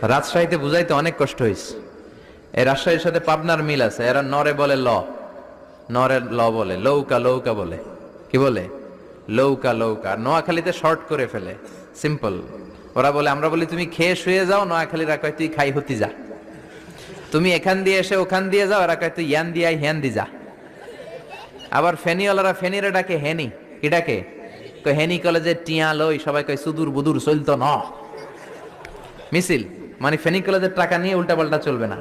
রাজশাহীতে বুঝাইতে অনেক কষ্ট হয়েছে। এই রাজশাহীর সাথে পাবনার মিল আছে। এরা নরে বলে ল, নরে ল বলে, লৌকা লৌকা বলে। কি বলে? লৌকা লৌকা। নোয়াখালীতে শর্ট করে ফেলে, সিম্পল। ওরা বলে, আমরা বলি তুমি খেয়ে শুয়ে যাও, নোয়াখালীরা কয় তুই খাই হতি যা। তুমি এখান দিয়ে এসে ওখান দিয়ে যাও, এরা কয় তুই ইয়ান দিয়ে হ্যান দি যা। আবার ফেনীওয়ালারা ফেনীরে ডাকে হেনি। কি ডাকে? কয় হেনি কলেজে টিয়া লই, সবাই কয় সুদূর বুদুর চলতো ন মিছিল। মানে ফেনী কলেজের টাকা নিয়ে উল্টাপাল্টা চলবে না।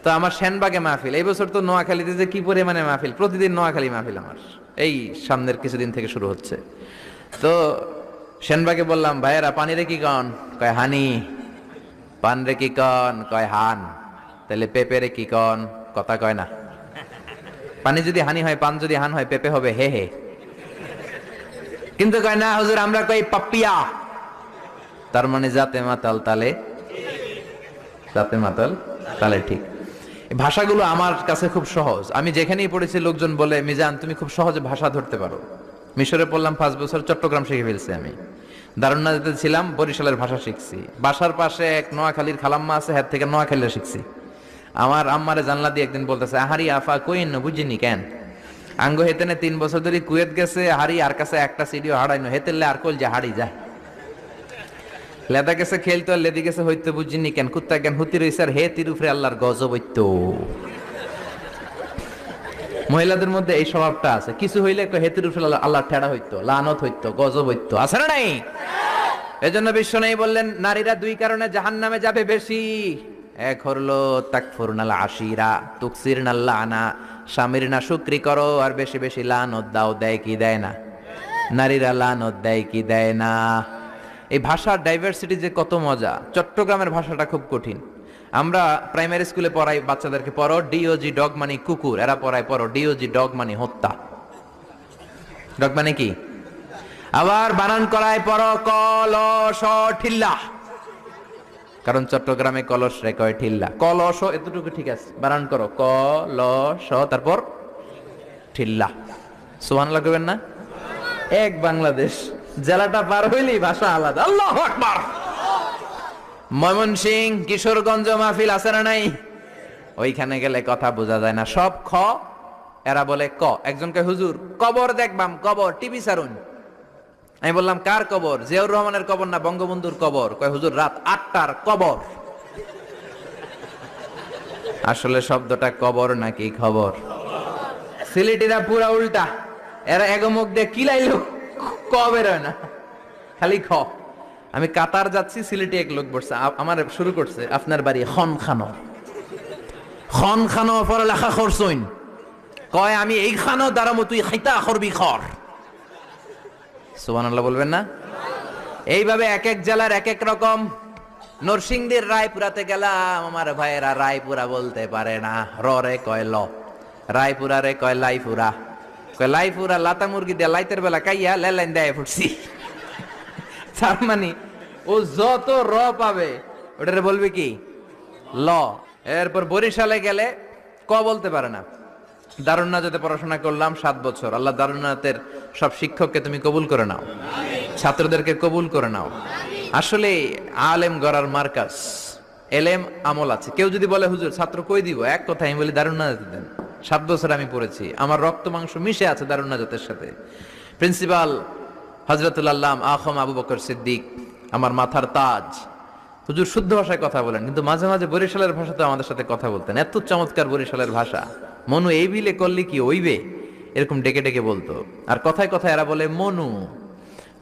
তো আমার সেনবাগে মাহফিল, এই বছর তো নোয়াখালীতে যে কি পরিমাণে মাহফিল, প্রতিদিন নোয়াখালী মাহফিল আমার এই সামনের কিছুদিন থেকে শুরু হচ্ছে। তো সেনবাগে বললাম, ভাইয়েরা পানি রে কি কন? কয় হানি। পান রে কি কন? কয় হান। তাহলে পেঁপে রে কি কন? কথা কয় না। পানি যদি হানি হয়, পান যদি হান হয়, পেঁপে হবে হে হে। কিন্তু কয় না হুজুর, আমরা কই পাপিয়া। তার মানে জাতে মাতাল তালে, জাতে মাতাল তালে ঠিক। ভাষাগুলো আমার কাছে খুব সহজ। আমি যেখানেই পড়েছি লোকজন বলে, মিজান তুমি খুব সহজে ভাষা ধরতে পারো। মিশরে পড়লাম 5 বছর, চট্টগ্রাম শিখে ফেলছি আমি। দারুন্নাতে ছিলাম, বরিশালের ভাষা শিখছি। বাসার পাশে এক নোয়াখালীর খালাম্মা আছে, হ্যাঁ থেকে নোয়াখালীরা শিখছি। আমার আম্মারে জানলা দিয়ে একদিন বলতেছে, আহারি আফা কইন না বুঝিনি কেন আঙ্গ হেতেনে 3 বছর ধরে কুয়েত গেছে, হারি আর কাছে একটা সিডিও হারাইনো হেতেলে আর কল যে হারি যায়। লেদা গেছে খেলতো, আর লেদি গেছে হইতে বুঝিনি কেন কুত্তা জ্ঞান হুতি রইছে, আর হে তিরুফরে আল্লাহর গজব হইত। মহিলাদের মধ্যে এই স্বভাবটা আছে, কিছু হইলে হেতির উপরে আল্লাহ ঠেড়া হইতো, লানত হইতো, গজব হইতো, আছে না নাই? এজন্য বিশ্ব নেই বললেন, নারীরা 2 কারণে জাহান্নামে যাবে বেশি। এক হলো তাকফুরনাল আশিরা তুকসিরনাল লানা, স্বামীর না শুকরি করো আর বেশি বেশি লানত দাও। দেয় কি দেয় না? নারীরা লানত দেয় কি দেয় না? এই ভাষার ডাইভার্সিটি যে কত মজা। চট্টগ্রামের ভাষাটা খুব কঠিন। আমরা প্রাইমারি স্কুলে পড়াই বাচ্চাদেরকে, পড়ো ডিওজি ডগ মানে কুকুর, এরা পড়ায় পড়ো ডিওজি ডগ মানে হত্যা। ডগ মানে কি? আবার বানান করায় পড়ো কলস ঠিল্লা, কারণ চট্টগ্রামে কলস রে কয় ঠিল্লা। কলস এতটুকু ঠিক আছে, বানান করো কলস তারপর ঠিল্লা। সুবহানাল্লাহ কইবেন না? এক বাংলাদেশ, জেলাটা পার হইলেই ভাষা আলাদা। আল্লাহু আকবার। ময়মনসিংহ কিশোরগঞ্জ মাহফিল আছে না নাই? ওইখানে গেলে কথা বোঝা যায় না, সব খ, এরা বলে ক। একজনকে হুজুর কবর দেখবাম, কবর টিভি সারুন। আমি বললাম কার কবর? জিয়াউর রহমানের কবর না বঙ্গবন্ধুর কবর? কয় হুজুর রাত 8টার কবর। আসলে শব্দটা কবর নাকি খবর? সিলেটিরা পুরা উল্টা, এরা এগমুখ দিয়ে কিলাইলো ক বের হয় না, খালি খ। আমি কাতার যাচ্ছি, সিলেটে এক লোক বসছে, আমার শুরু করছে, আপনার বাড়ি খন খানো, খন খানো পড়ালেখা করছইন? কয় আমি এই খানো দাঁড়ামো, তুই খাইতা করবি খর। সুবহানাল্লাহ বলবেন না? এইভাবে এক এক জেলার এক এক রকম। নরসিংদীর রায়পুরাতে গেলাম, আমার ভাইয়েরা রায়পুরা বলতে পারে না, র রে কয় ল, রায়পুরা রে কয় লাইপুরা, কয় লাইপুরা লাতা মুরগি দিয়ে লাইতের বেলা কাইয়া লেলাইন দেয় ফুটছি। তার মানে ও যত র পাবে ওটারে বলবে কি ল। এরপর বরিশালে গেলে ক বলতে পারে না। দারুন্নাতে পড়াশোনা করলাম 7 বছর। আল্লাহ দারুন্নাতের সব শিক্ষককে তুমি কবুল করে নাও, ছাত্রদেরকে কবুল করে নাও। আসলে আলেম গড়ার মার্কাজ, এলেম আমল আছে। কেউ যদি বলে হুজুর ছাত্র কই দিব, এক কথা আমি বলি দারুন্নাতে দেন। 7 বছর আমি পড়েছি, আমার রক্ত মাংস মিশে আছে দারুন্নাতের সাথে। প্রিন্সিপাল হযরতুল আল্লাম আখম আবু বকর সিদ্দিক আমার মাথার তাজ। হুজুর শুদ্ধ ভাষায় কথা বলেন, কিন্তু মাঝে মাঝে বরিশালের ভাষাতে আমাদের সাথে কথা বলতেন। এত চমৎকার বরিশালের ভাষা, মনু এই বিলে করলি কি ওইবে, এরকম ডেকে ডেকে বলতো। আর কথায় কথায় এরা বলে মনু,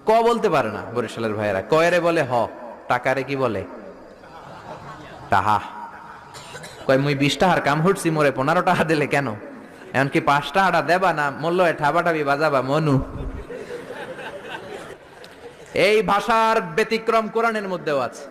ক বলতে পারে না বরিশালের ভাইয়েরা। কয়রে বলে হ, টাকারে কি বলে টাহা। কয় মুই 20 টাকার কাম হচ্ছি, মোরে 15 টাকা দিলে কেন? এমনকি 5 টাকাটা দেবা না, মূল্য ঠাবাটাবি বাজাবা মনু। এই ভাষার ব্যতিক্রম কোরআনের মধ্যেও আছে।